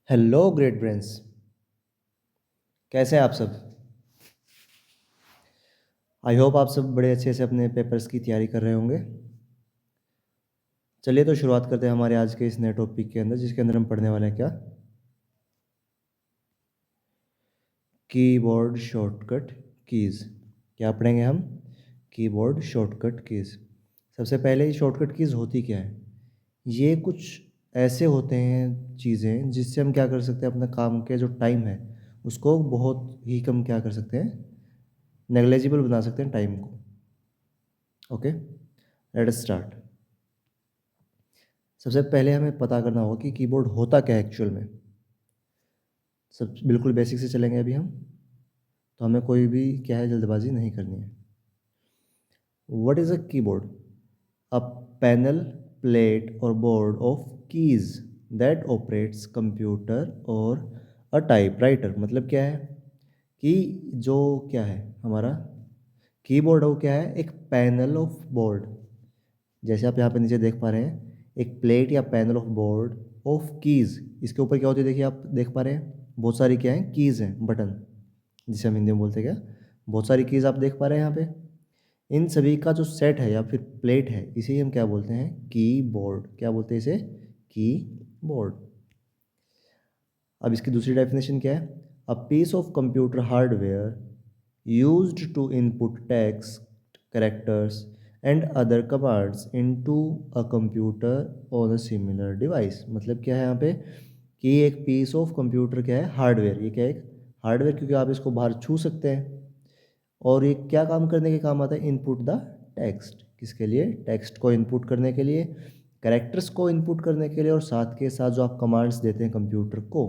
Hello great brains. कैसे हैं आप सब? आई होप आप सब बड़े अच्छे से अपने पेपर्स की तैयारी कर रहे होंगे। चलिए तो शुरुआत करते हैं हमारे आज के इस नए टॉपिक के अंदर, जिसके अंदर हम पढ़ने वाले हैं क्या? Keyboard shortcut keys. क्या पढ़ेंगे हम? Keyboard shortcut keys. सबसे पहले शॉर्टकट कीज़ होती क्या है? ये कुछ ऐसे होते हैं चीज़ें जिससे हम क्या कर सकते हैं, अपना काम के जो टाइम है उसको बहुत ही कम क्या कर सकते हैं, नेग्लेजिबल बना सकते हैं टाइम को। Okay, let us start. सबसे पहले हमें पता करना होगा कि कीबोर्ड होता क्या है एक्चुअल में। सब बिल्कुल बेसिक से चलेंगे अभी हम, तो हमें कोई भी क्या है जल्दबाजी नहीं करनी है। What is a keyboard? A panel, plate or board of keys that operates computer or a typewriter. मतलब क्या है कि जो क्या है हमारा कीबोर्ड है वो क्या है, एक पैनल ऑफ बोर्ड। जैसे आप यहाँ पे नीचे देख पा रहे हैं, एक प्लेट या panel of board of keys. इसके ऊपर क्या होती है, देखिए आप देख पा रहे हैं बहुत सारी क्या है, कीज़ हैं, बटन, जिसे हम हिंदी में बोलते हैं क्या, बहुत सारी कीज़ आप देख पा रहे हैं यहाँ पे। इन सभी का जो सेट है या फिर प्लेट है, इसे ही हम क्या बोलते हैं, कीबोर्ड। क्या बोलते हैं इसे? कीबोर्ड। अब इसकी दूसरी डेफिनेशन क्या है? A piece of computer hardware used to input text, characters and other commands into a computer on a similar device. मतलब क्या है यहाँ पे कि एक पीस ऑफ कंप्यूटर क्या है, हार्डवेयर। ये क्या है, एक हार्डवेयर, क्योंकि आप इसको बाहर छू सकते हैं। और ये क्या काम करने के काम आता है? Input the text. किसके लिए? टेक्स्ट को इनपुट करने के लिए, कैरेक्टर्स को इनपुट करने के लिए, और साथ के साथ जो आप कमांड्स देते हैं कंप्यूटर को,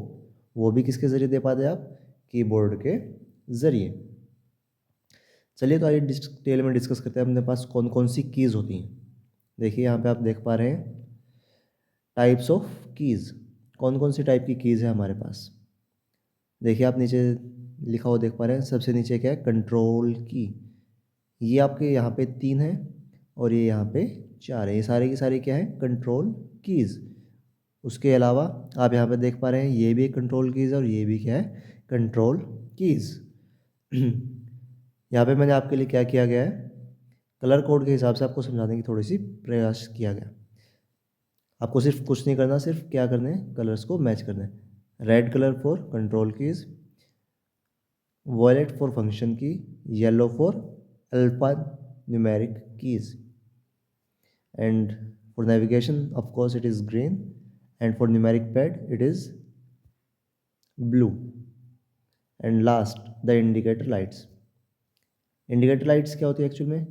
वो भी किसके ज़रिए दे पाते हैं आप? कीबोर्ड के ज़रिए। चलिए तो आइए डिटेल में डिस्कस करते हैं अपने पास कौन कौन सी कीज़ होती हैं। देखिए यहाँ पे आप देख पा रहे हैं टाइप्स ऑफ कीज़। कौन कौन सी टाइप की कीज़ है हमारे पास? देखिए आप नीचे लिखा हुआ देख पा रहे हैं, सबसे नीचे क्या है, कंट्रोल की। ये आपके यहाँ पे 3 है और ये यहाँ पे 4 है। ये सारे की सारी क्या है, कंट्रोल कीज़। उसके अलावा आप यहाँ पे देख पा रहे हैं, ये भी एक कंट्रोल कीज़ है और ये भी क्या है, कंट्रोल कीज़। यहाँ पे मैंने आपके लिए क्या किया गया है, कलर कोड के हिसाब से आपको समझाने की थोड़ी सी प्रयास किया गया। आपको सिर्फ कुछ नहीं करना, सिर्फ क्या करना है, कलर्स को मैच करना है। Red colour for control keys, violet for function key, yellow for alpha numeric keys, and for navigation of course it is green, and for numeric pad it is blue, and last the indicator lights। Indicator lights क्या होती है actual में?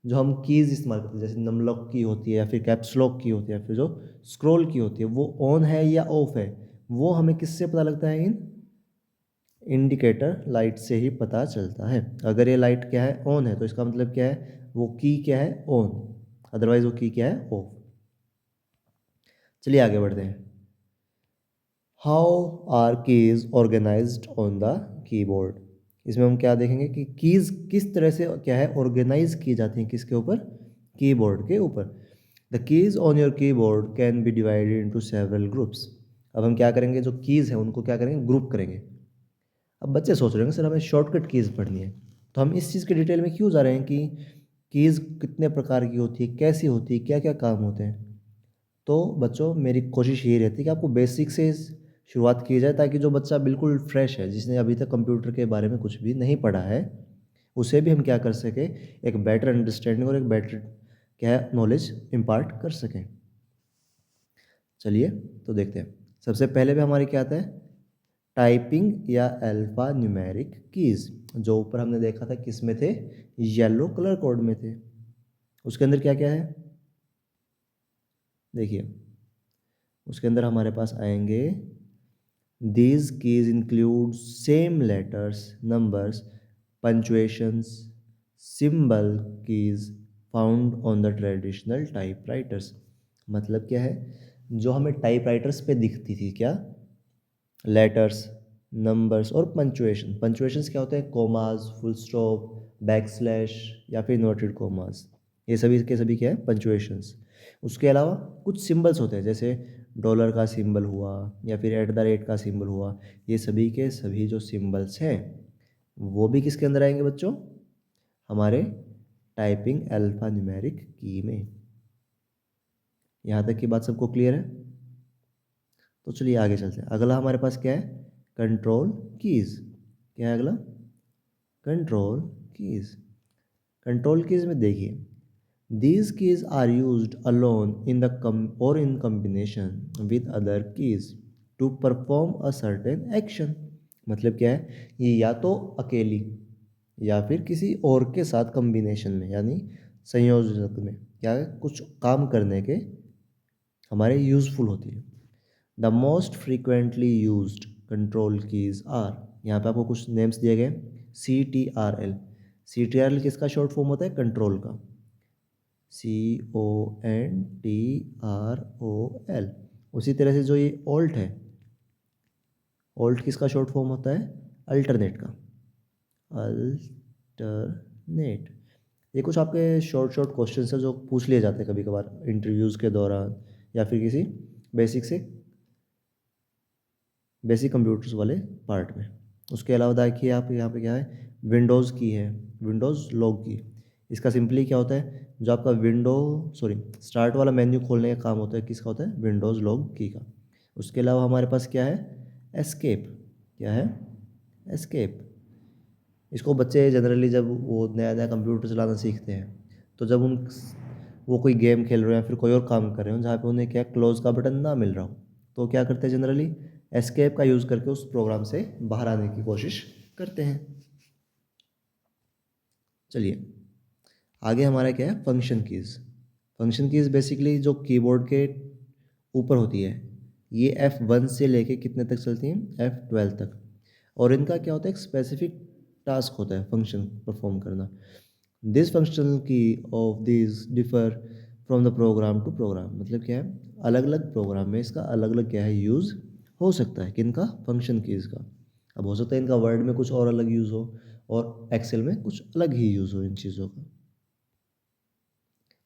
जो हम keys इस्तेमाल करते हैं, जैसे नमलॉक की होती है या फिर कैप्स लॉक की होती है या फिर जो स्क्रॉल की होती है, वो ऑन है या ऑफ है, वो हमें किससे पता लगता है? इन इंडिकेटर लाइट से ही पता चलता है। अगर ये लाइट क्या है, ऑन है, तो इसका मतलब क्या है, वो की क्या है, ऑन। अदरवाइज वो की क्या है, ऑफ। चलिए आगे बढ़ते हैं। How are keys organized on the keyboard. इसमें हम क्या देखेंगे कि कीज़ किस तरह से क्या है, ऑर्गेनाइज की जाती हैं, किसके ऊपर? कीबोर्ड के ऊपर। The keys on your keyboard can be divided into several groups. अब हम क्या करेंगे, जो कीज़ हैं उनको क्या करेंगे, ग्रुप करेंगे। अब बच्चे सोच रहे होंगे सर हमें शॉर्टकट कीज़ पढ़नी है, तो हम इस चीज़ के डिटेल में क्यों जा रहे हैं कि कीज़ कितने प्रकार की होती है, कैसी होती है, क्या क्या काम होते हैं। तो बच्चों मेरी कोशिश यही रहती है कि आपको बेसिक से शुरुआत की जाए, ताकि जो बच्चा बिल्कुल फ्रेश है, जिसने अभी तक कंप्यूटर के बारे में कुछ भी नहीं पढ़ा है, उसे भी हम क्या कर सकें, एक बेटर अंडरस्टैंडिंग और एक बेटर क्या है, नॉलेज इम्पार्ट कर सकें। चलिए तो देखते हैं। सबसे पहले भी हमारी क्या आता है, टाइपिंग या अल्फा न्यूमेरिक कीज़। जो ऊपर हमने देखा था किस में थे, येलो कलर कोड में थे। उसके अंदर क्या क्या है, देखिए उसके अंदर हमारे पास आएंगे, these keys include same letters, numbers, punctuations, symbol keys found on the traditional typewriters। मतलब क्या है, जो हमें टाइपराइटर्स पे दिखती थी क्या, लेटर्स, नंबर्स और पंचुएशन। पंचुएशंस क्या होते हैं, commas, full stop, back slash या फिर इन्वर्टेड कोमास। ये सभी के सभी क्या है, पंचुएशंस। उसके अलावा कुछ सिंबल्स होते हैं, जैसे डॉलर का सिंबल हुआ या फिर एट द रेट का सिंबल हुआ, ये सभी के सभी जो सिंबल्स हैं वो भी किसके अंदर आएंगे बच्चों, हमारे टाइपिंग अल्फा न्यूमेरिक की में। यहाँ तक की बात सबको क्लियर है? तो चलिए आगे चलते हैं। अगला हमारे पास क्या है, कंट्रोल कीज। क्या है अगला, कंट्रोल कीज। कंट्रोल कीज में देखिए, these keys are used alone in the or in combination with other keys to perform a certain action। मतलब क्या है, ये या तो अकेली या फिर किसी और के साथ कॉम्बिनेशन में यानी संयोजक में क्या है, कुछ काम करने के हमारे यूजफुल होती है। The most frequently used control keys are, यहाँ पे आपको कुछ नेम्स दिए गए, CTRL। CTRL किसका शॉर्ट फॉर्म होता है, कंट्रोल का, CONTROL। उसी तरह से जो ये ऑल्ट है, ऑल्ट किसका शॉर्ट फॉर्म होता है, अल्टरनेट का, अल्टरनेट। ये कुछ आपके शॉर्ट शॉर्ट क्वेश्चन है जो पूछ लिए जाते हैं कभी कभार इंटरव्यूज़ के दौरान या फिर किसी बेसिक कंप्यूटर्स वाले पार्ट में। उसके अलावा देखिए आप यहाँ पे क्या है, विंडोज़ की है, विंडोज़ लॉग की। इसका सिंपली क्या होता है, जो आपका स्टार्ट वाला मेन्यू खोलने का काम होता है किसका होता है, विंडोज़ लॉग की का। उसके अलावा हमारे पास क्या है, एस्केप। क्या है, एस्केप। इसको बच्चे जनरली जब वो नया नया कंप्यूटर चलाना सीखते हैं, तो जब वो कोई गेम खेल रहे हैं या फिर कोई और काम कर रहे हो जहाँ पे उन्हें क्या क्लोज़ का बटन ना मिल रहा हो, तो क्या करते हैं जनरली, एस्केप का यूज़ करके उस प्रोग्राम से बाहर आने की कोशिश करते हैं। चलिए आगे हमारा क्या है, function keys. Function keys basically जो कीबोर्ड के ऊपर होती है, ये F1 से लेके कितने तक चलती हैं, F12 तक। और इनका क्या होता है, एक स्पेसिफिक टास्क होता है फंक्शन परफॉर्म करना। This functional key of this differ from the program to program. मतलब क्या है, अलग अलग प्रोग्राम में इसका अलग अलग क्या है यूज़ हो सकता है, किनका, फंक्शन कीज़ का। अब हो सकता है इनका वर्ड में कुछ और अलग यूज़ हो और एक्सेल में कुछ अलग ही यूज़ हो इन चीज़ों का।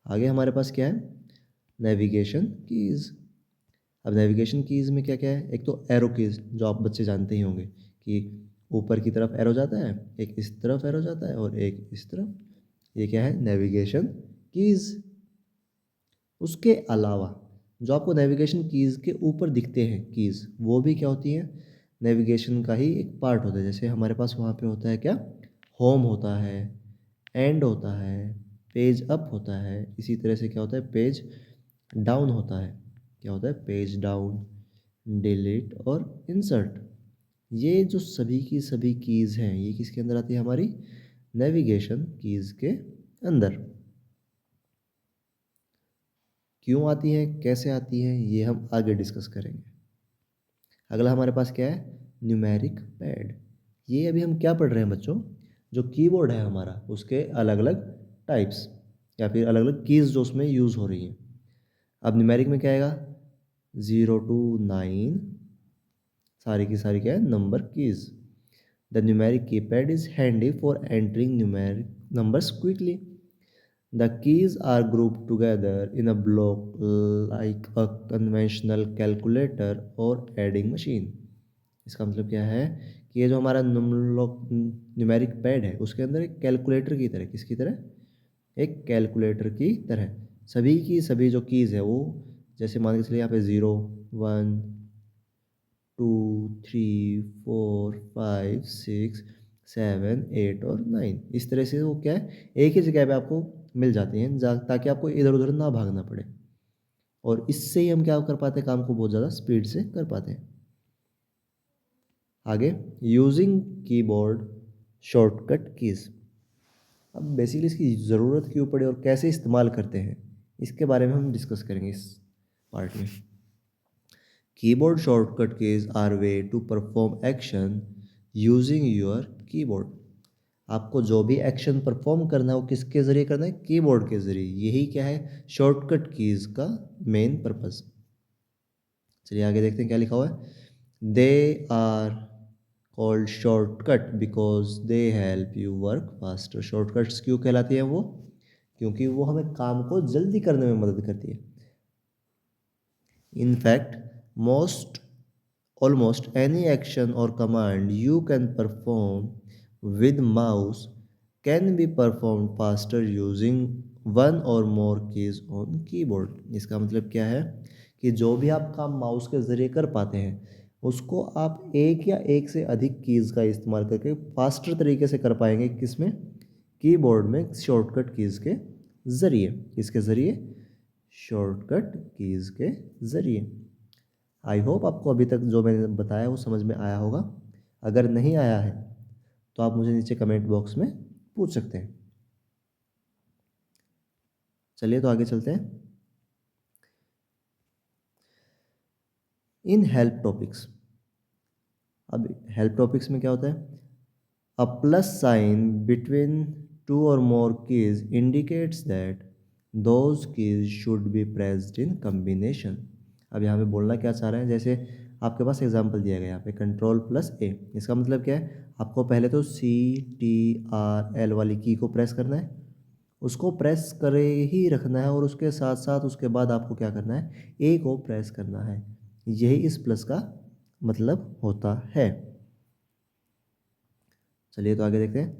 आगे हमारे पास क्या है, नेविगेशन कीज़। अब नेविगेशन कीज़ में क्या क्या है, एक तो एरो कीज़ जो आप बच्चे जानते ही होंगे कि ऊपर की तरफ एरो जाता है, एक इस तरफ एरो जाता है और एक इस तरफ, ये क्या है, नेविगेशन कीज़। उसके अलावा जो आपको नेविगेशन कीज़ के ऊपर दिखते हैं कीज़, वो भी क्या होती हैं, नेविगेशन का ही एक पार्ट होता है। जैसे हमारे पास वहाँ पे होता है क्या, होम होता है, एंड होता है, पेज अप होता है, इसी तरह से क्या होता है, पेज डाउन होता है। क्या होता है, पेज डाउन, डिलीट और इंसर्ट। ये जो सभी की सभी कीज़ हैं, ये किसके अंदर आती है, हमारी नेविगेशन कीज़ के अंदर। क्यों आती है, कैसे आती है, ये हम आगे डिस्कस करेंगे। अगला हमारे पास क्या है, न्यूमेरिक पैड। ये अभी हम क्या पढ़ रहे हैं बच्चों, जो कीबोर्ड है हमारा उसके अलग अलग टाइप्स या फिर अलग अलग कीज़ जो उसमें यूज़ हो रही हैं। अब न्यूमेरिक में क्या आएगा, 0 to 9 सारी की सारी क्या है, number keys. The numeric keypad is handy for entering numeric numbers quickly. The keys are grouped together in a block like a conventional calculator or adding machine। इसका मतलब क्या है कि ये जो हमारा न्यूमेरिक पैड है उसके अंदर एक कैलकुलेटर की तरह, किसकी तरह, एक कैलकुलेटर की तरह सभी की सभी जो कीज़ है वो, जैसे मान के चलिए यहाँ पे 0 1 2 3 4 5 6 7 8 और 9, इस तरह से वो क्या है, एक ही जगह पे आपको मिल जाती हैं ताकि आपको इधर उधर ना भागना पड़े। और इससे ही हम क्या कर पाते हैं, काम को बहुत ज़्यादा स्पीड से कर पाते हैं। आगे, यूजिंग कीबोर्ड शॉर्टकट कीज़। अब बेसिकली इसकी ज़रूरत क्यों पड़े और कैसे इस्तेमाल करते हैं, इसके बारे में हम डिस्कस करेंगे इस पार्ट में। Keyboard shortcut keys are way to perform action using your keyboard. आपको जो भी एक्शन परफॉर्म करना है वो किसके ज़रिए करना है, कीबोर्ड के ज़रिए। यही क्या है, शॉर्टकट कीज़ का मेन पर्पस। चलिए आगे देखते हैं क्या लिखा हुआ है। They are called shortcut because they help you work faster. Shortcuts क्यों कहलाती हैं वो, क्योंकि वो हमें काम को जल्दी करने में मदद करती है। In fact, most almost any action or command you can perform with mouse can be performed faster using one or more keys on keyboard। इसका मतलब क्या है कि जो भी आप काम माउस के ज़रिए कर पाते हैं उसको आप एक या एक से अधिक कीज़ का इस्तेमाल करके फास्टर तरीके से कर पाएंगे। किसमें? कीबोर्ड में शॉर्टकट कीज़ के ज़रिए। किसके ज़रिए? शॉर्टकट कीज़ के ज़रिए। आई होप आपको अभी तक जो मैंने बताया वो समझ में आया होगा। अगर नहीं आया है तो आप मुझे नीचे कमेंट बॉक्स में पूछ सकते हैं। चलिए तो आगे चलते हैं। इन हेल्प टॉपिक्स, अब हेल्प टॉपिक्स में क्या होता है? A plus sign between two or more keys indicates that those keys should be pressed in combination. अब यहाँ पे बोलना क्या चाह रहे हैं? जैसे आपके पास एग्जांपल दिया गया यहाँ पे कंट्रोल प्लस ए। इसका मतलब क्या है? आपको पहले तो CTRL वाली की को प्रेस करना है, उसको प्रेस करे ही रखना है और उसके साथ साथ उसके बाद आपको क्या करना है? ए को प्रेस करना है। यही इस प्लस का मतलब होता है। चलिए तो आगे देखते हैं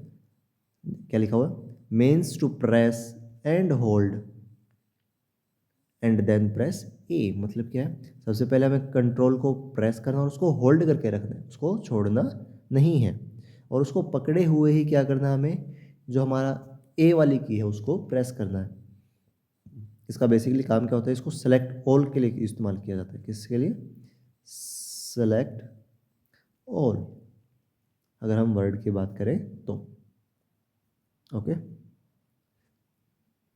क्या लिखा हुआ है। Means to press and hold and then press A. मतलब क्या है? सबसे पहले हमें कंट्रोल को प्रेस करना और उसको होल्ड करके रखना है, उसको छोड़ना नहीं है। और उसको पकड़े हुए ही क्या करना है? हमें जो हमारा ए वाली की है उसको प्रेस करना है। इसका बेसिकली काम क्या होता है? इसको सेलेक्ट ऑल के लिए इस्तेमाल किया जाता है। किसके लिए? सेलेक्ट ऑल, अगर हम वर्ड की बात करें तो। ओके,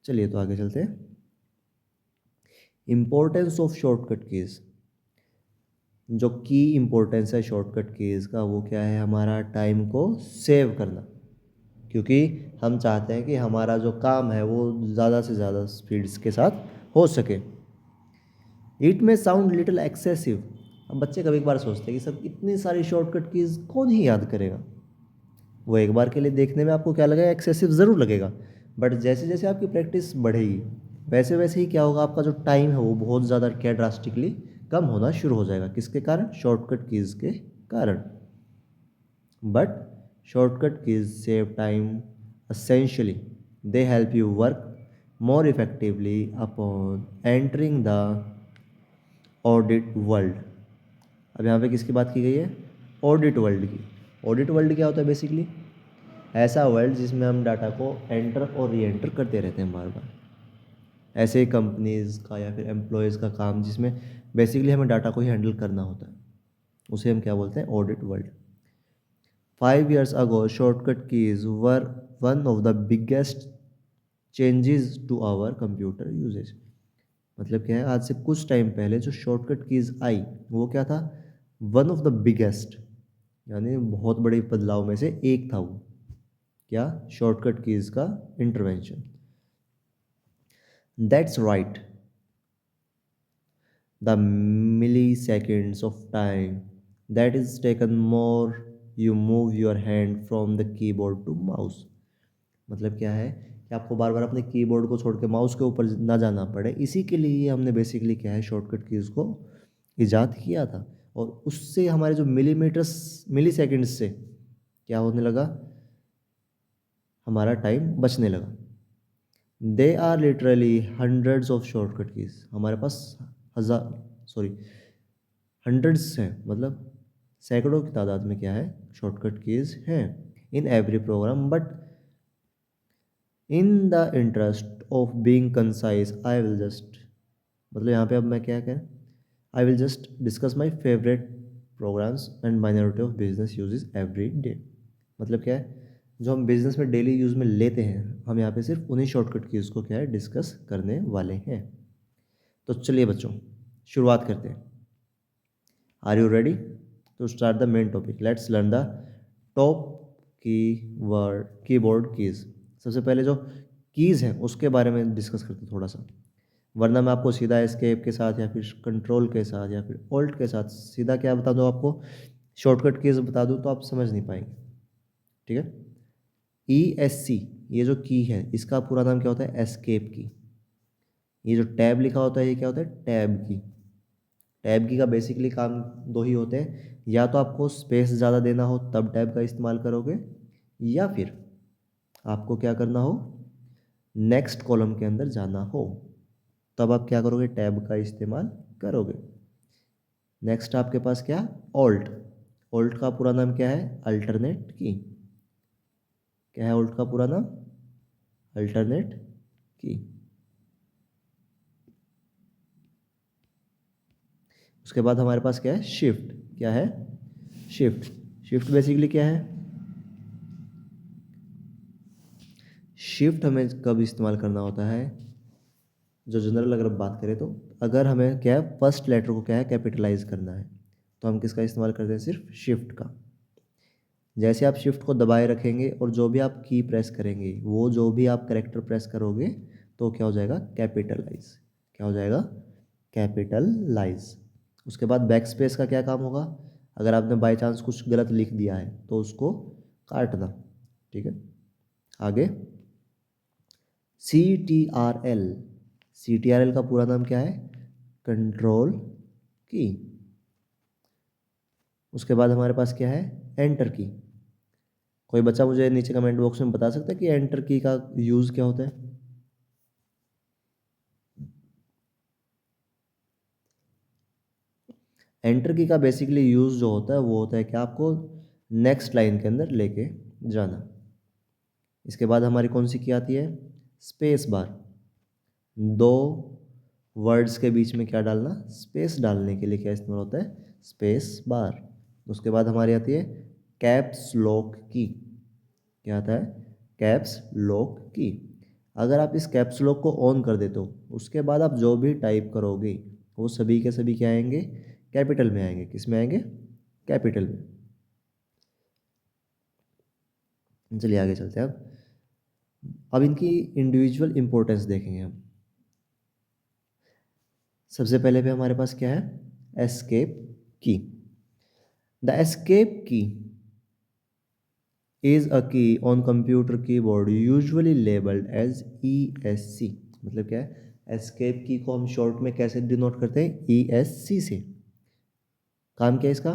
चलिए तो आगे चलते हैं। Importance of shortcut keys. जो की इम्पोर्टेंस है शॉर्टकट कीज का वो क्या है? हमारा टाइम को सेव करना, क्योंकि हम चाहते हैं कि हमारा जो काम है वो ज़्यादा से ज़्यादा स्पीड्स के साथ हो सके। इट में साउंड लिटिल एक्सेसिव। अब बच्चे कभी एक बार सोचते हैं कि सर इतनी सारी शॉर्टकट कीज कौन ही याद करेगा। वो एक बार के लिए देखने में आपको क्या लगेगा? एक्सेसिव ज़रूर लगेगा, बट जैसे जैसे आपकी प्रैक्टिस बढ़ेगी वैसे वैसे ही क्या होगा? आपका जो टाइम है वो बहुत ज़्यादा क्या ड्रास्टिकली कम होना शुरू हो जाएगा। किसके कारण? शॉर्टकट कीज़ के कारण। But shortcut keys save time essentially they help you work more effectively upon entering the audit world। अब यहाँ पे किसकी बात की गई है? ऑडिट वर्ल्ड की। ऑडिट वर्ल्ड क्या होता है? बेसिकली ऐसा वर्ल्ड जिसमें हम डाटा को एंटर और री एंटर करते रहते हैं बार बार। ऐसे कंपनीज़ का या फिर एम्प्लॉयज़ का काम जिसमें बेसिकली हमें डाटा को ही हैंडल करना होता है, उसे हम क्या बोलते हैं? Audit world. 5 years ago shortcut keys were one of the biggest changes to our computer usages. मतलब क्या है? आज से कुछ टाइम पहले जो शॉर्टकट कीज आई वो क्या था? वन ऑफ द बिगेस्ट, यानी बहुत बड़े बदलाव में से एक था वो। क्या? शॉर्टकट कीज का intervention. That's right, the milliseconds of time that is taken more you move your hand from the keyboard to mouse। मतलब क्या है कि आपको बार बार अपने कीबोर्ड को छोड़ के माउस के ऊपर ना जाना पड़े, इसी के लिए हमने बेसिकली क्या है शॉर्टकट कीज़ को ईजाद किया था। और उससे हमारे जो मिली सेकेंड्स से क्या होने लगा? हमारा टाइम बचने लगा। There are literally hundreds of shortcut keys. हमारे पास हंड्रेड्स हैं, मतलब सैकड़ों की तादाद में क्या है? शॉर्टकट कीज हैं in every program. But in the interest of being concise I will just, मतलब यहाँ पे अब मैं क्या कहें? I will just discuss my favourite programs and minority of business uses every day. मतलब क्या है? जो हम बिजनेस में डेली यूज़ में लेते हैं, हम यहाँ पे सिर्फ उन्हीं शॉर्टकट कीज़ को क्या है डिस्कस करने वाले हैं। तो चलिए बच्चों शुरुआत करते हैं। Are you ready to start the main topic? Let's learn the top keyboard keys. सबसे पहले जो कीज़ हैं उसके बारे में डिस्कस करते हैं थोड़ा सा, वरना मैं आपको सीधा एस्केप के साथ या फिर कंट्रोल के साथ या फिर ऑल्ट के साथ सीधा क्या बता दूँ आपको? शॉर्टकट कीज़ बता दूँ तो आप समझ नहीं पाएंगे। ठीक है? ESC ये जो की है इसका पूरा नाम क्या होता है? एस्केप की। ये जो टैब लिखा होता है ये क्या होता है? टैब की। टैब की का बेसिकली काम दो ही होते हैं, या तो आपको स्पेस ज़्यादा देना हो तब टैब का इस्तेमाल करोगे, या फिर आपको क्या करना हो, नेक्स्ट कॉलम के अंदर जाना हो, तब आप क्या करोगे, टैब का इस्तेमाल करोगे। नेक्स्ट आपके पास क्या, ऑल्ट। ऑल्ट का पूरा नाम क्या है, अल्टरनेट की। क्या है ऑल्ट का पूरा नाम, अल्टरनेट की। उसके बाद हमारे पास क्या है, शिफ्ट। क्या है, शिफ्ट। शिफ्ट बेसिकली क्या है, शिफ्ट हमें कब इस्तेमाल करना होता है, जो जनरल अगर बात करें तो अगर हमें क्या है, फर्स्ट लेटर को क्या है, कैपिटलाइज करना है, तो हम किसका इस्तेमाल करते हैं, सिर्फ शिफ्ट का। जैसे आप शिफ्ट को दबाए रखेंगे और जो भी आप की प्रेस करेंगे, वो जो भी आप करेक्टर प्रेस करोगे तो क्या हो जाएगा, कैपिटलाइज। क्या हो जाएगा, कैपिटलाइज। उसके बाद बैक स्पेस का क्या काम होगा, अगर आपने बाय चांस कुछ गलत लिख दिया है तो उसको काटना। ठीक है, आगे CTRL। CTRL का पूरा नाम क्या है, कंट्रोल की। उसके बाद हमारे पास क्या है, एंटर की। कोई बच्चा मुझे नीचे कमेंट बॉक्स में बता सकता है कि एंटर की का यूज़ क्या होता है। एंटर की का बेसिकली यूज़ जो होता है वो होता है कि आपको नेक्स्ट लाइन के अंदर लेके जाना। इसके बाद हमारी कौन सी की आती है, स्पेस बार। दो वर्ड्स के बीच में क्या डालना, स्पेस डालने के लिए क्या इस्तेमाल होता है, स्पेस बार। उसके बाद हमारी आती है कैप्स लॉक की। क्या आता है, कैप्स लॉक की। अगर आप इस कैप्स लॉक को ऑन कर देते हो, उसके बाद आप जो भी टाइप करोगे वो सभी के सभी क्या आएंगे, कैपिटल में आएंगे। किस में आएंगे, कैपिटल में। चलिए आगे चलते हैं। अब इनकी इंडिविजुअल इंपॉर्टेंस देखेंगे हम। सबसे पहले पे हमारे पास क्या है, एस्केप की। द एस्केप की is a key on computer keyboard usually labeled as ESC। मतलब क्या है, एस्केप की को हम शॉर्ट में कैसे डिनोट करते हैं, ESC से। काम क्या है इसका,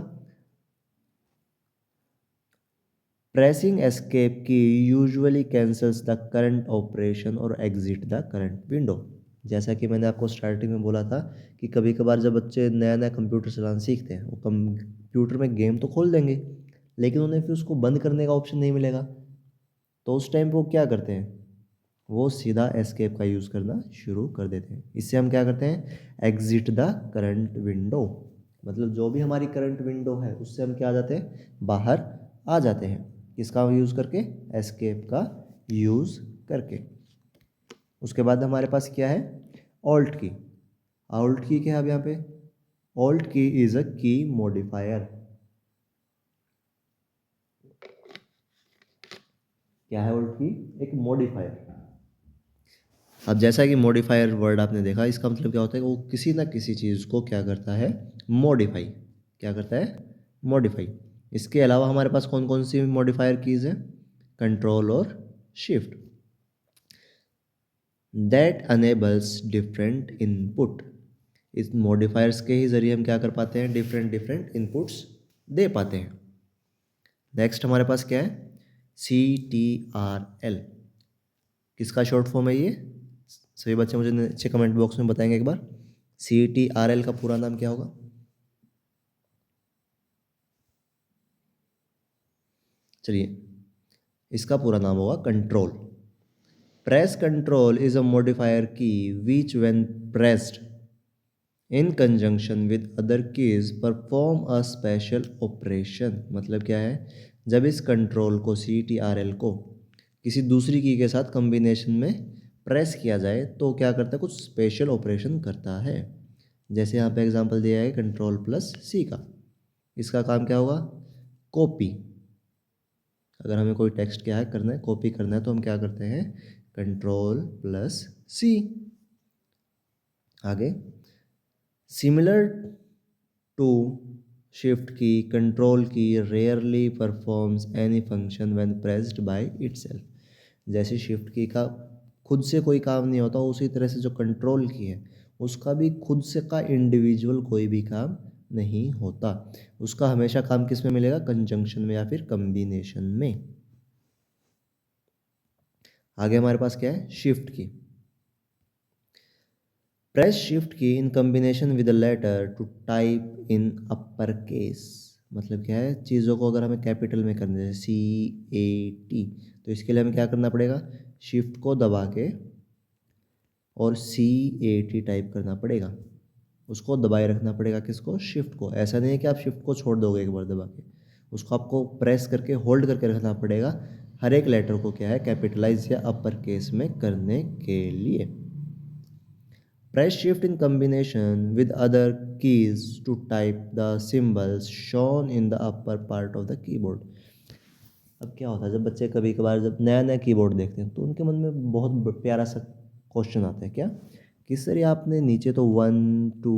प्रेसिंग एस्केप की usually cancels the current operation और एग्जिट द करंट विंडो। जैसा कि मैंने आपको स्टार्टिंग में बोला था कि कभी कभार जब बच्चे नया नया कंप्यूटर चलाना सीखते हैं, वो कंप्यूटर में गेम तो खोल देंगे, लेकिन उन्हें फिर उसको बंद करने का ऑप्शन नहीं मिलेगा। तो उस टाइम पे वो क्या करते हैं, वो सीधा एस्केप का यूज़ करना शुरू कर देते हैं। इससे हम क्या करते हैं, एग्जिट द करंट विंडो। मतलब जो भी हमारी करंट विंडो है उससे हम क्या आ जाते हैं, बाहर आ जाते हैं। किसका यूज़ करके, एस्केप का यूज़ करके। उसके बाद हमारे पास क्या है, ऑल्ट की। ऑल्ट की क्या है अब यहाँ पे, ऑल्ट की इज अ की मॉडिफायर। क्या है ऑल्ट की, एक मॉडिफायर। अब जैसा कि मॉडिफायर वर्ड आपने देखा, इसका मतलब क्या होता है कि वो किसी ना किसी चीज़ को क्या करता है, मॉडिफाई। क्या करता है, मॉडिफाई। इसके अलावा हमारे पास कौन कौन सी मॉडिफायर कीज़ है, कंट्रोल और shift. That enables different input. इस मॉडिफायर्स के ही ज़रिए हम क्या कर पाते हैं, डिफरेंट डिफरेंट इनपुट्स दे पाते हैं। नेक्स्ट हमारे पास क्या है, CTRL। किसका शॉर्ट फॉर्म है ये, सभी बच्चे मुझे नीचे कमेंट बॉक्स में बताएंगे एक बार, CTRL का पूरा नाम क्या होगा। चलिए, इसका पूरा नाम होगा control. Press control is a modifier key which when pressed in conjunction with other keys perform a special operation. मतलब क्या है, जब इस कंट्रोल को CTRL को किसी दूसरी की के साथ कॉम्बिनेशन में प्रेस किया जाए तो क्या करता है, कुछ स्पेशल ऑपरेशन करता है। जैसे यहाँ पे एग्जांपल दिया है कंट्रोल प्लस C का। इसका काम क्या होगा, कॉपी। अगर हमें कोई टेक्स्ट क्या है करना है, कॉपी करना है, तो हम क्या करते हैं, कंट्रोल प्लस C। आगे, सिमिलर टू शिफ्ट की, कंट्रोल की rarely performs any function when pressed by itself. जैसे शिफ्ट की का खुद से कोई काम नहीं होता, उसी तरह से जो कंट्रोल की है उसका भी खुद से का इंडिविजुअल कोई भी काम नहीं होता। उसका हमेशा काम किस में मिलेगा? कंजंक्शन में या फिर कम्बिनेशन में। आगे हमारे पास क्या है? शिफ्ट की। Press shift key in combination with the letter to type in upper case. मतलब क्या है? चीज़ों को अगर हमें कैपिटल में करना है, CAT, तो इसके लिए हमें क्या करना पड़ेगा? शिफ्ट को दबा के और CAT टाइप करना पड़ेगा। उसको दबाए रखना पड़ेगा, किसको? शिफ्ट को। ऐसा नहीं है कि आप शिफ्ट को छोड़ दोगे एक बार दबा के, उसको आपको प्रेस करके होल्ड करके रखना पड़ेगा हर एक लेटर को, क्या है, कैपिटलाइज या अपर केस में करने के लिए। Press shift in combination with other keys to type the symbols shown in the upper part of the keyboard. अब क्या होता है, जब बच्चे कभी कभार जब नया नया कीबोर्ड देखते हैं तो उनके मन में बहुत प्यारा सा क्वेश्चन आता है, क्या कि सर ये आपने नीचे तो 1 2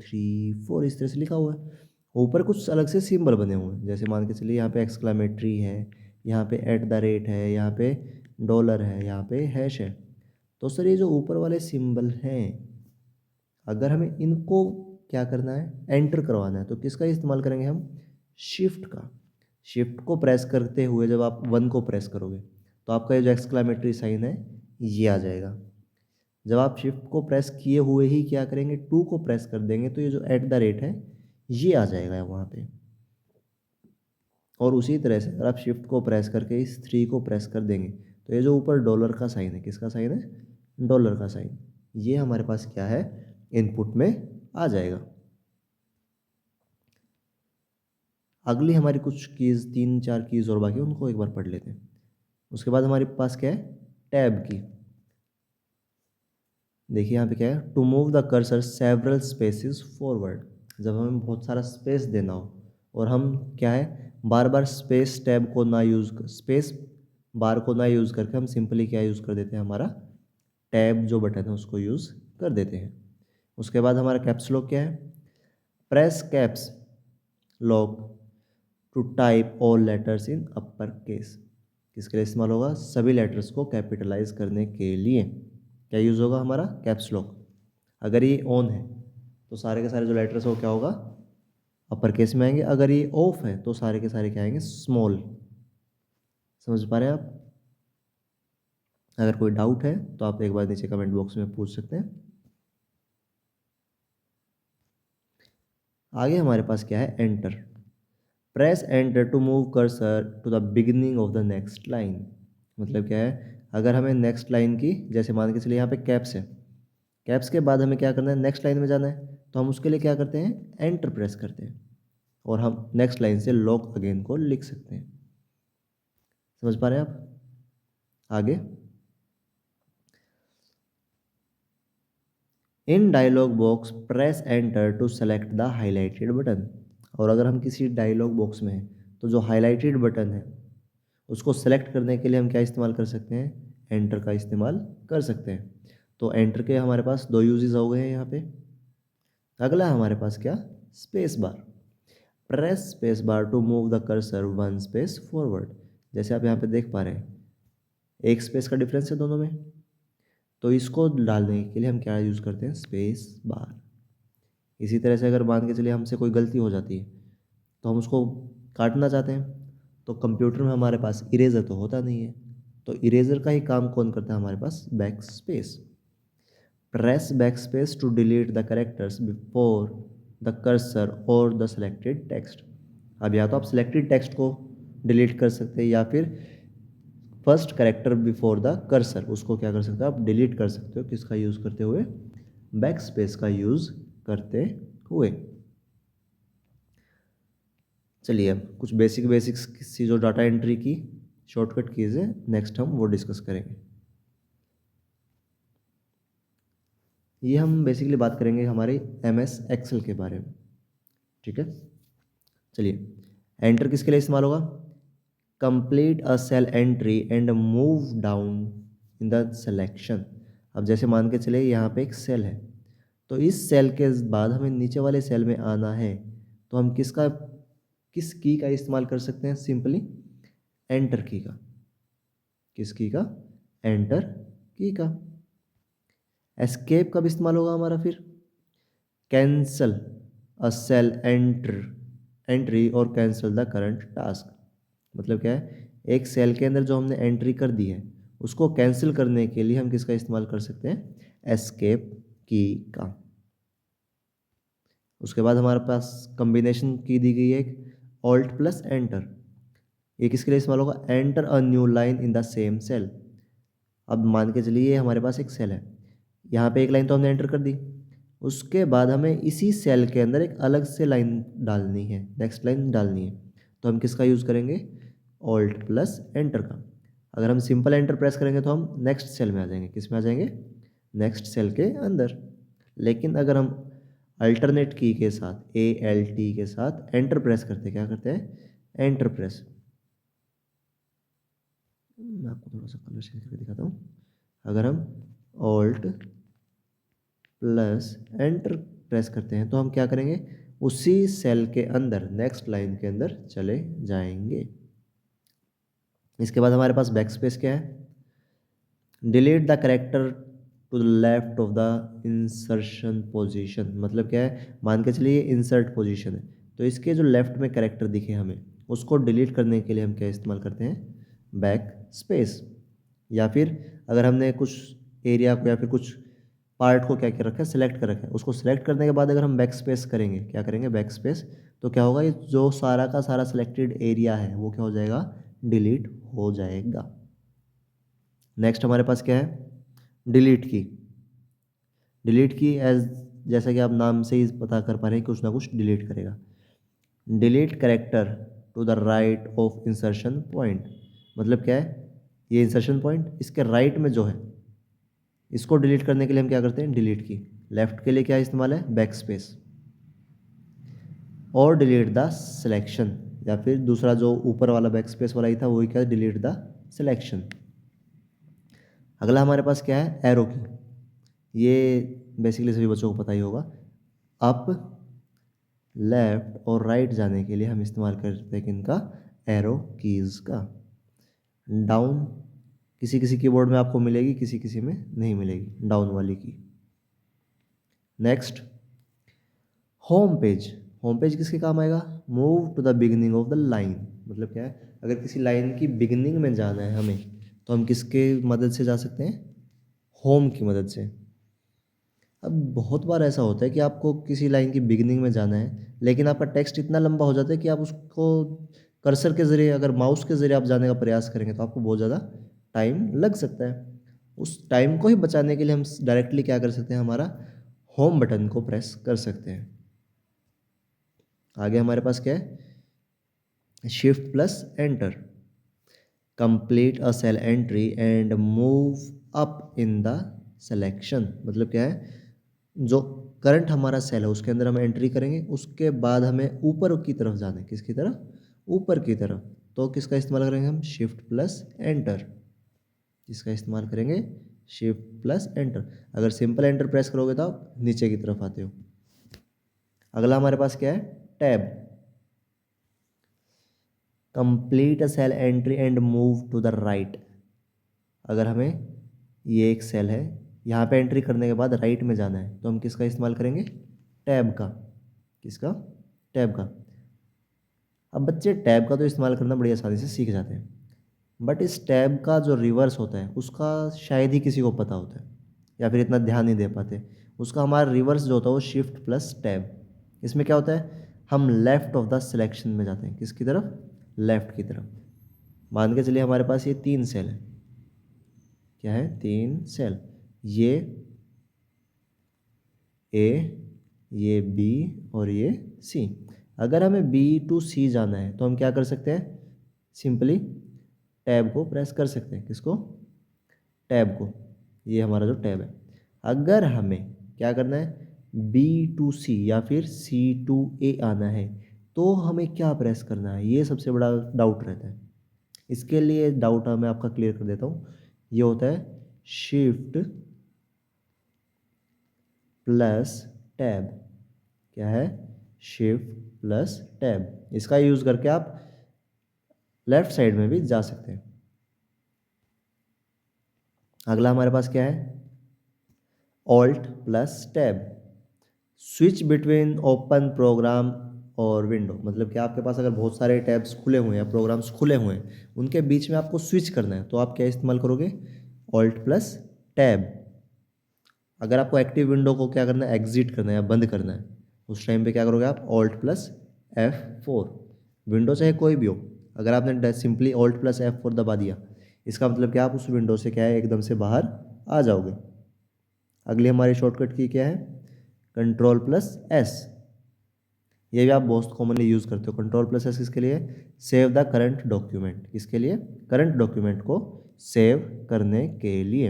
3 4 इस तरह से लिखा हुआ है, ऊपर कुछ अलग से सिंबल बने हुए हैं। जैसे मान के चलिए यहाँ पे एक्सक्लामेटरी है, यहाँ पे @ है, यहाँ पे डॉलर है, यहाँ पे हैश है। तो सर ये जो ऊपर वाले सिंबल हैं, अगर हमें इनको क्या करना है? एंटर करवाना है, तो किसका इस्तेमाल करेंगे हम? शिफ्ट का। शिफ्ट को प्रेस करते हुए जब आप 1 को प्रेस करोगे तो आपका ये जो एक्सक्लामेटरी साइन है ये आ जाएगा। जब आप शिफ्ट को प्रेस किए हुए ही क्या करेंगे? 2 को प्रेस कर देंगे तो ये जो @ है ये आ जाएगा वहाँ पे। और उसी तरह से अगर आप शिफ्ट को प्रेस करके इस 3 को प्रेस कर देंगे तो ये जो ऊपर डॉलर का साइन है, किसका साइन है? डॉलर का साइन। ये हमारे पास क्या है? इनपुट में आ जाएगा। अगली हमारी कुछ कीज़, 3 4 कीज़ और बाकी, उनको एक बार पढ़ लेते हैं। उसके बाद हमारे पास क्या है? टैब की। देखिए यहाँ पे क्या है? To move the cursor several spaces forward. जब हमें बहुत सारा स्पेस देना हो और हम क्या है, बार बार स्पेस टैब को ना यूज़ स्पेस बार को ना यूज़ करके हम सिंपली क्या यूज़ कर देते हैं? हमारा टैब जो बटन है उसको यूज़ कर देते हैं। उसके बाद हमारा कैप्स लॉक क्या है? Press caps lock to type all letters in upper case. किसके लिए इस्तेमाल होगा? सभी लेटर्स को कैपिटलाइज करने के लिए क्या यूज़ होगा? हमारा कैप्स लॉक। अगर ये ऑन है तो सारे के सारे जो लेटर्स हो क्या होगा? अपर केस में आएंगे। अगर ये ऑफ है तो सारे के सारे क्या आएंगे? स्मॉल। समझ पा रहे हैं आप? अगर कोई डाउट है तो आप एक बार नीचे कमेंट बॉक्स में पूछ सकते हैं। आगे हमारे पास क्या है? Enter. Press enter to move cursor to the beginning of the next line. मतलब क्या है? अगर हमें नेक्स्ट लाइन की, जैसे मान के चलिए यहाँ पे कैप्स है, कैप्स के बाद हमें क्या करना है? नेक्स्ट लाइन में जाना है, तो हम उसके लिए क्या करते हैं? एंटर प्रेस करते हैं और हम नेक्स्ट लाइन से लॉक अगेन को लिख सकते हैं। समझ पा रहे हैं आप? आगे in dialog box press enter to select the highlighted button. और अगर हम किसी डायलॉग बॉक्स में हैं तो जो हाईलाइटेड बटन है उसको सेलेक्ट करने के लिए हम क्या इस्तेमाल कर सकते हैं? एंटर का इस्तेमाल कर सकते हैं। तो एंटर के हमारे पास 2 यूजेस हो गए हैं यहाँ पे। अगला हमारे पास क्या? Space bar. Press space bar to move the cursor 1 space forward. जैसे आप यहाँ पे देख पा रहे हैं, एक स्पेस का डिफरेंस है दोनों में, तो इसको डालने के लिए हम क्या यूज़ करते हैं? Space bar. इसी तरह से अगर मान के चलिए हमसे कोई गलती हो जाती है तो हम उसको काटना चाहते हैं, तो कंप्यूटर में हमारे पास इरेज़र तो होता नहीं है, तो इरेज़र का ही काम कौन करता है? हमारे पास back space. Press back space to delete the characters before the cursor or the selected text. अब या तो आप सेलेक्टेड टेक्स्ट को डिलीट कर सकते हैं या फिर first character before the cursor, उसको क्या कर सकते हो? आप डिलीट कर सकते हो। किसका यूज़ करते हुए? बैक स्पेस का यूज़ करते हुए। चलिए अब कुछ बेसिक्स की जो डाटा एंट्री की शॉर्टकट कीज़ है, नेक्स्ट हम वो डिस्कस करेंगे। ये हम बेसिकली बात करेंगे हमारे MS एक्सेल के बारे में, ठीक है। चलिए, एंटर किसके लिए इस्तेमाल होगा? Complete a cell entry and move down in the selection. अब जैसे मान के चले यहाँ पे एक सेल है, तो इस सेल के बाद हमें नीचे वाले सेल में आना है, तो हम किस की का इस्तेमाल कर सकते हैं? सिंपली एंटर की का। किस की का? एंटर की का। एस्केप कब इस्तेमाल होगा हमारा फिर? कैंसल अ सेल एंट्री और कैंसल द करंट टास्क। मतलब क्या है, एक सेल के अंदर जो हमने एंट्री कर दी है उसको कैंसिल करने के लिए हम किसका इस्तेमाल कर सकते हैं? एस्केप की का। उसके बाद हमारे पास कॉम्बिनेशन की दी गई है एक ऑल्ट प्लस एंटर। ये किसके लिए इस्तेमाल होगा? Enter a new line in the same cell. अब मान के चलिए हमारे पास एक सेल है, यहाँ पे एक लाइन तो हमने एंटर कर दी, उसके बाद हमें इसी सेल के अंदर एक अलग से लाइन डालनी है, नेक्स्ट लाइन डालनी है। तो हम किसका यूज़ करेंगे? ऑल्ट प्लस एंटर का। अगर हम सिंपल एंटर प्रेस करेंगे तो हम नेक्स्ट सेल में आ जाएंगे। किस में आ जाएंगे? नेक्स्ट सेल के अंदर। लेकिन अगर हम अल्टरनेट की के साथ ALT के साथ एंटर प्रेस करते, क्या करते हैं? Enter press. मैं आपको थोड़ा सा कलर चेंज करके दिखाता हूँ। अगर हम ऑल्ट प्लस एंटर प्रेस करते हैं तो हम क्या करेंगे? उसी सेल के अंदर नेक्स्ट लाइन के अंदर चले जाएंगे। इसके बाद हमारे पास बैक स्पेस क्या है? Delete the character to the left of the insertion position. मतलब क्या है, मान के चलिए इंसर्ट पोजीशन है, तो इसके जो लेफ्ट में करेक्टर दिखे हमें उसको डिलीट करने के लिए हम क्या इस्तेमाल करते हैं? Back space. या फिर अगर हमने कुछ एरिया को या फिर कुछ पार्ट को क्या कर रखा है? सिलेक्ट कर रखा है, उसको सिलेक्ट करने के बाद अगर हम बैक स्पेस करेंगे, क्या करेंगे? बैक स्पेस, तो क्या होगा? ये जो सारा का सारा सिलेक्टेड एरिया है वो क्या हो जाएगा? डिलीट हो जाएगा। नेक्स्ट हमारे पास क्या है? डिलीट की। डिलीट की एज जैसा कि आप नाम से ही पता कर पा रहे हैं, कुछ ना कुछ डिलीट करेगा। Delete character to the right of insertion point. मतलब क्या है? ये इंसर्शन पॉइंट इसके राइट में जो है, इसको डिलीट करने के लिए हम क्या करते हैं? डिलीट की। लेफ्ट के लिए क्या इस्तेमाल है? Back space. और डिलीट द सिलेक्शन, या फिर दूसरा जो ऊपर वाला बैक स्पेस वाला ही था वही क्या? Delete the selection. अगला हमारे पास क्या है? एरो की। ये बेसिकली सभी बच्चों को पता ही होगा। अप, लेफ्ट और राइट जाने के लिए हम इस्तेमाल करते हैं किनका? एरो कीज़ का। डाउन किसी किसी कीबोर्ड में आपको मिलेगी, किसी किसी में नहीं मिलेगी डाउन वाली key. Next home page. Home page किसके काम आएगा? Move to the beginning of the line. मतलब क्या है, अगर किसी लाइन की बिगिनिंग में जाना है हमें तो हम किसके मदद से जा सकते हैं? होम की मदद से। अब बहुत बार ऐसा होता है कि आपको किसी लाइन की बिगिनिंग में जाना है लेकिन आपका टेक्स्ट इतना लंबा हो जाता है कि आप उसको कर्सर के ज़रिए, अगर माउस के ज़रिए आप जाने का प्रयास करेंगे तो आपको बहुत ज़्यादा टाइम लग सकता है। उस टाइम को ही बचाने के लिए हम डायरेक्टली क्या कर सकते हैं? हमारा होम बटन को प्रेस कर सकते हैं। आगे हमारे पास क्या है? Shift plus enter. Complete a cell entry and move up in the selection. मतलब क्या है, जो करंट हमारा सेल है उसके अंदर हम एंट्री करेंगे, उसके बाद हमें ऊपर की तरफ जाना है। किसकी तरफ? ऊपर की तरफ। तो किसका इस्तेमाल करेंगे हम? Shift plus enter. इसका इस्तेमाल करेंगे शिफ्ट प्लस एंटर। अगर सिंपल एंटर प्रेस करोगे तो आप नीचे की तरफ आते हो। अगला हमारे पास क्या है? Tab. Complete a cell entry and move to the right. अगर हमें ये एक सेल है, यहाँ पे एंट्री करने के बाद राइट में जाना है तो हम किसका इस्तेमाल करेंगे? टैब का। किसका? टैब का। अब बच्चे टैब का तो इस्तेमाल करना बड़ी आसानी से सीख जाते हैं, बट इस टैब का जो रिवर्स होता है उसका शायद ही किसी को पता होता है या फिर इतना ध्यान नहीं दे पाते। उसका हमारा रिवर्स जो होता है वो शिफ्ट प्लस टैब। इसमें क्या होता है? हम लेफ्ट ऑफ द सिलेक्शन में जाते हैं। किसकी तरफ? लेफ्ट की तरफ। मान के चलिए हमारे पास ये 3 सेल है। क्या है? 3 सेल। ये ए, ये बी और ये सी। अगर हमें बी टू सी जाना है तो हम क्या कर सकते हैं? सिंपली टैब को प्रेस कर सकते हैं। किसको? टैब को। ये हमारा जो टैब है। अगर हमें क्या करना है? बी टू सी या फिर सी टू ए आना है तो हमें क्या प्रेस करना है? ये सबसे बड़ा डाउट रहता है। इसके लिए डाउट मैं आपका क्लियर कर देता हूँ। ये होता है शिफ्ट प्लस टैब। क्या है? Shift plus tab. इसका यूज़ करके आप लेफ्ट साइड में भी जा सकते हैं। अगला हमारे पास क्या है? Alt plus tab, switch between open program और विंडो, मतलब कि आपके पास अगर बहुत सारे टैब्स खुले हुए हैं, प्रोग्राम्स खुले हुए हैं, उनके बीच में आपको स्विच करना है, तो आप क्या इस्तेमाल करोगे, ऑल्ट प्लस टैब। अगर आपको एक्टिव विंडो को क्या करना है, एग्जिट करना है या बंद करना है, उस टाइम पे क्या करोगे आप, ऑल्ट प्लस F4। विंडो चाहे कोई भी हो, अगर आपने सिंपली ऑल्ट प्लस F4 दबा दिया, इसका मतलब क्या, आप उस विंडो से क्या है, एकदम से बाहर आ जाओगे। अगली हमारी शॉर्टकट की क्या है, कंट्रोल प्लस एस। ये भी आप बहुत कॉमनली यूज़ करते हो। कंट्रोल प्लस एस किसके लिए, सेव द करंट डॉक्यूमेंट, किसके लिए, करंट डॉक्यूमेंट को सेव करने के लिए।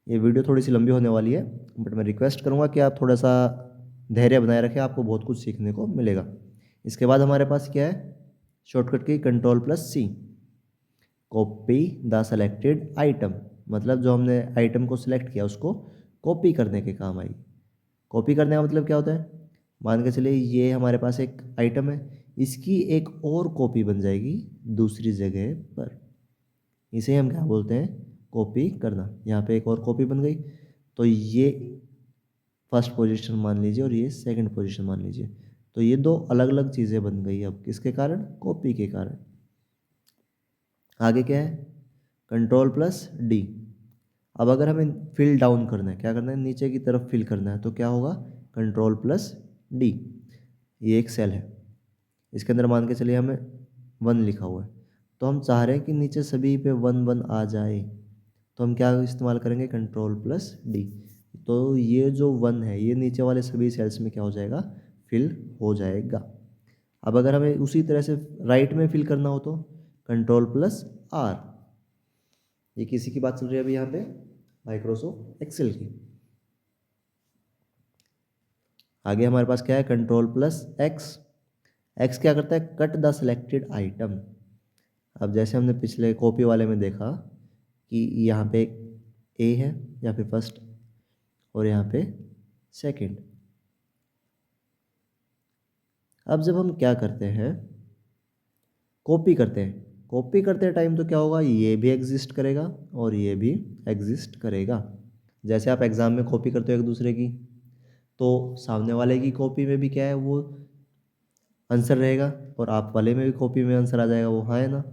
ये वीडियो थोड़ी सी लंबी होने वाली है, बट मैं रिक्वेस्ट करूँगा कि आप थोड़ा सा धैर्य बनाए रखें, आपको बहुत कुछ सीखने को मिलेगा। इसके बाद हमारे पास क्या है, shortcut key control plus C, copy the selected item, मतलब जो हमने आइटम को सिलेक्ट किया उसको कॉपी करने के काम आई। कॉपी करने का मतलब क्या होता है, मान के चलिए ये हमारे पास एक आइटम है, इसकी एक और कॉपी बन जाएगी दूसरी जगह पर, इसे हम क्या बोलते हैं, कॉपी करना। यहाँ पे एक और कॉपी बन गई, तो ये फर्स्ट पोजीशन मान लीजिए और ये सेकंड पोजीशन मान लीजिए, तो ये दो अलग अलग चीज़ें बन गई अब, किसके कारण, कॉपी के कारण। आगे क्या है, कंट्रोल प्लस डी। अब अगर हमें फिल डाउन करना है, क्या करना है, नीचे की तरफ फिल करना है, तो क्या होगा, कंट्रोल प्लस डी। ये एक सेल है, इसके अंदर मान के चलिए हमें 1 लिखा हुआ है, तो हम चाह रहे हैं कि नीचे सभी पे 1 1 आ जाए, तो हम क्या इस्तेमाल करेंगे, कंट्रोल प्लस डी। तो ये जो 1 है, ये नीचे वाले सभी सेल्स में क्या हो जाएगा, फिल हो जाएगा। अब अगर हमें उसी तरह से राइट में फिल करना हो, तो कंट्रोल प्लस आर। ये किसी की बात चल रही है अभी यहाँ पे, माइक्रोसॉफ्ट एक्सेल की। आगे हमारे पास क्या है, कंट्रोल प्लस एक्स। एक्स क्या करता है, कट द सिलेक्टेड आइटम। अब जैसे हमने पिछले कॉपी वाले में देखा कि यहाँ पे ए है, या फिर फर्स्ट, और यहाँ पे सेकंड। अब जब हम क्या करते हैं, कॉपी करते हैं, कॉपी करते टाइम तो क्या होगा, ये भी एग्जिस्ट करेगा और ये भी एग्जिस्ट करेगा। जैसे आप एग्ज़ाम में कॉपी करते हो एक दूसरे की, तो सामने वाले की कॉपी में भी क्या है, वो आंसर रहेगा, और आप वाले में भी कॉपी में आंसर आ जाएगा, वो हाँ है ना।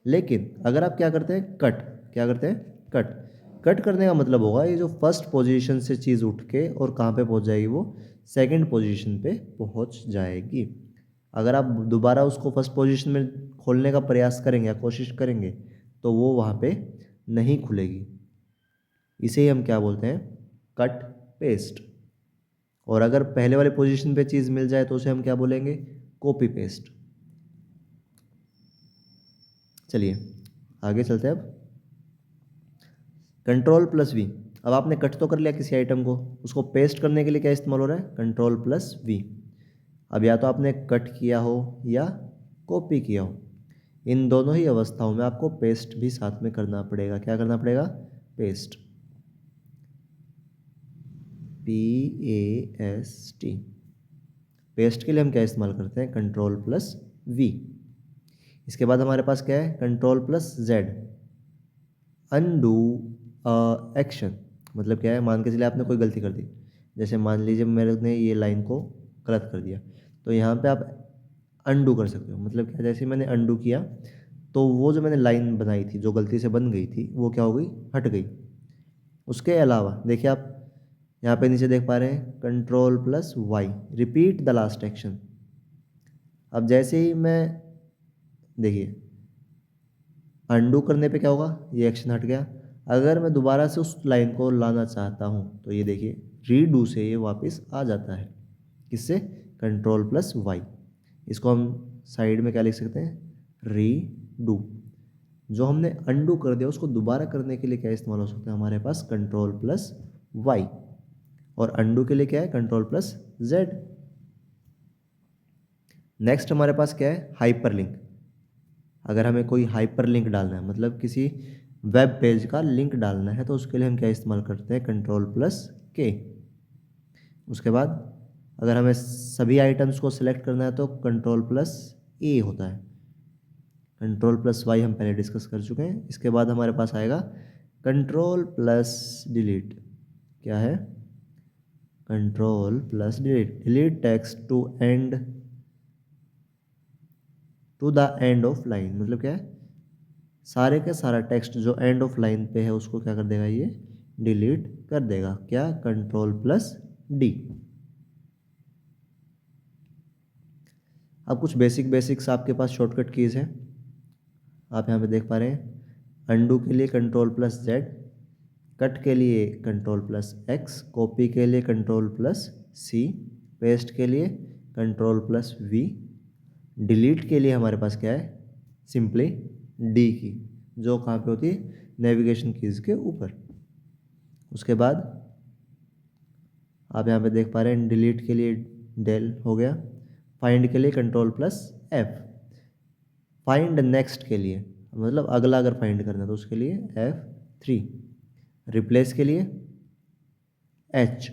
लेकिन अगर आप क्या करते हैं, कट, क्या करते हैं, कट। कट करने का मतलब होगा, ये जो फर्स्ट पोजीशन से चीज़ उठ के और कहाँ पे पहुँच जाएगी, वो सेकंड पोजीशन पे पहुँच जाएगी। अगर आप दोबारा उसको फर्स्ट पोजीशन में खोलने का प्रयास करेंगे या कोशिश करेंगे, तो वो वहाँ पे नहीं खुलेगी। इसे ही हम क्या बोलते हैं, कट पेस्ट। और अगर पहले वाले पोजीशन पे चीज़ मिल जाए, तो उसे हम क्या बोलेंगे, कॉपी पेस्ट। चलिए आगे चलते हैं। अब कंट्रोल प्लस वी। अब आपने कट तो कर लिया किसी आइटम को, उसको पेस्ट करने के लिए क्या इस्तेमाल हो रहा है, कंट्रोल प्लस वी। अब या तो आपने कट किया हो या कॉपी किया हो, इन दोनों ही अवस्थाओं में आपको पेस्ट भी साथ में करना पड़ेगा। क्या करना पड़ेगा, पेस्ट, PAST। पेस्ट के लिए हम क्या इस्तेमाल करते हैं, कंट्रोल प्लस वी। इसके बाद हमारे पास क्या है, control plus Z, undo action. मतलब क्या है, मान के चलिए आपने कोई गलती कर दी, जैसे मान लीजिए मेरे ने ये लाइन को गलत कर दिया, तो यहाँ पे आप अनडू कर सकते हो। मतलब क्या, जैसे मैंने अनडू किया, तो वो जो मैंने लाइन बनाई थी, जो गलती से बन गई थी, वो क्या हो गई, हट गई। उसके अलावा देखिए, आप यहाँ पे नीचे देख पा रहे हैं, control plus Y, repeat the last action. अब जैसे ही मैं, देखिए, अंडू करने पे क्या होगा, ये एक्शन हट गया। अगर मैं दोबारा से उस लाइन को लाना चाहता हूँ, तो ये देखिए, रीडू से ये वापस आ जाता है, किससे, कंट्रोल प्लस वाई। इसको हम साइड में क्या लिख सकते हैं, रीडू। जो हमने अंडू कर दिया, उसको दोबारा करने के लिए क्या इस्तेमाल हो सकता है हमारे पास, कंट्रोल प्लस वाई। और अंडू के लिए क्या है, कंट्रोल प्लस जेड। नेक्स्ट हमारे पास क्या है, हाइपरलिंक। अगर हमें कोई हाइपर लिंक डालना है, मतलब किसी वेब पेज का लिंक डालना है, तो उसके लिए हम क्या इस्तेमाल करते हैं, कंट्रोल प्लस के। उसके बाद अगर हमें सभी आइटम्स को सिलेक्ट करना है, तो कंट्रोल प्लस ए होता है। कंट्रोल प्लस वाई हम पहले डिस्कस कर चुके हैं। इसके बाद हमारे पास आएगा कंट्रोल प्लस डिलीट क्या है? Control plus delete, delete text to end, to the end of line, मतलब क्या है? सारे का सारा टेक्स्ट जो एंड ऑफ लाइन पे है उसको क्या कर देगा? ये डिलीट कर देगा। क्या? Control plus D. अब कुछ बेसिक्स आपके पास शॉर्टकट कीज़ हैं, आप यहाँ पे देख पा रहे हैं। अंडू के लिए कंट्रोल प्लस जेड, कट के लिए कंट्रोल प्लस एक्स, कॉपी के लिए कंट्रोल प्लस सी, पेस्ट के लिए कंट्रोल प्लस वी, डिलीट के लिए हमारे पास क्या है? सिंपली डी की, जो कहाँ पे होती है? नेविगेशन कीज़ के ऊपर। उसके बाद आप यहाँ पे देख पा रहे हैं डिलीट के लिए डेल हो गया, फाइंड के लिए control plus F, find next के लिए मतलब अगला अगर फाइंड करना है तो उसके लिए F3, रिप्लेस के लिए H,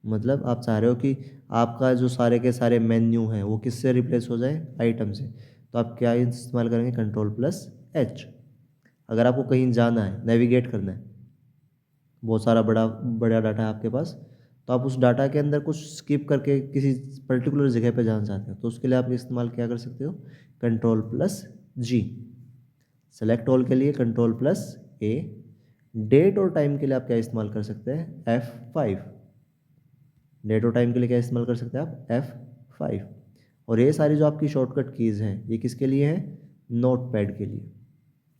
मतलब आप चाह रहे हो कि आपका जो सारे के सारे मेन्यू हैं वो किससे रिप्लेस हो जाए? आइटम से, तो आप क्या इस्तेमाल करेंगे? Control plus H। अगर आपको कहीं जाना है, नेविगेट करना है, बहुत सारा बड़ा डाटा है आपके पास, तो आप उस डाटा के अंदर कुछ स्किप करके किसी पर्टिकुलर जगह पे जाना चाहते हो तो उसके लिए आप इस्तेमाल क्या कर सकते हो? Control plus G। Select all के लिए कंट्रोल प्लस A, डेट और टाइम के लिए आप क्या इस्तेमाल कर सकते हैं? F5। डेट और टाइम के लिए क्या इस्तेमाल कर सकते हैं आप? F5। और ये सारी जो आपकी शॉर्टकट कीज़ हैं ये किसके लिए हैं? नोट पैड के लिए।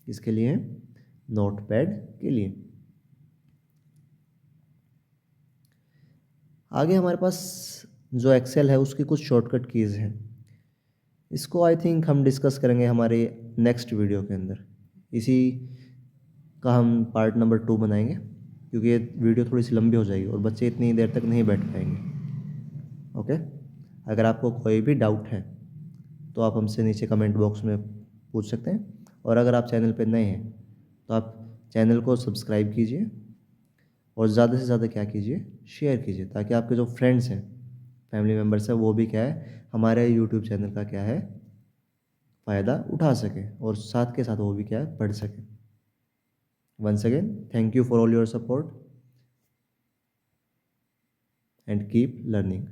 किसके लिए हैं? नोट पैड के लिए। आगे हमारे पास जो एक्सेल है उसकी कुछ शॉर्टकट कीज़ हैं, इसको आई थिंक हम डिस्कस करेंगे हमारे नेक्स्ट वीडियो के अंदर। इसी का हम पार्ट नंबर 2 बनाएंगे, क्योंकि ये वीडियो थोड़ी सी लंबी हो जाएगी और बच्चे इतनी देर तक नहीं बैठ पाएंगे। ओके, अगर आपको कोई भी डाउट है तो आप हमसे नीचे कमेंट बॉक्स में पूछ सकते हैं, और अगर आप चैनल पर नए हैं तो आप चैनल को सब्सक्राइब कीजिए और ज़्यादा से ज़्यादा क्या कीजिए? शेयर कीजिए, ताकि आपके जो फ्रेंड्स हैं, फैमिली मेम्बर्स हैं, वो भी क्या है? हमारे यूट्यूब चैनल का क्या है? फ़ायदा उठा सकें और साथ के साथ वो भी क्या है? पढ़ सकें। Once again, thank you for all your support and keep learning.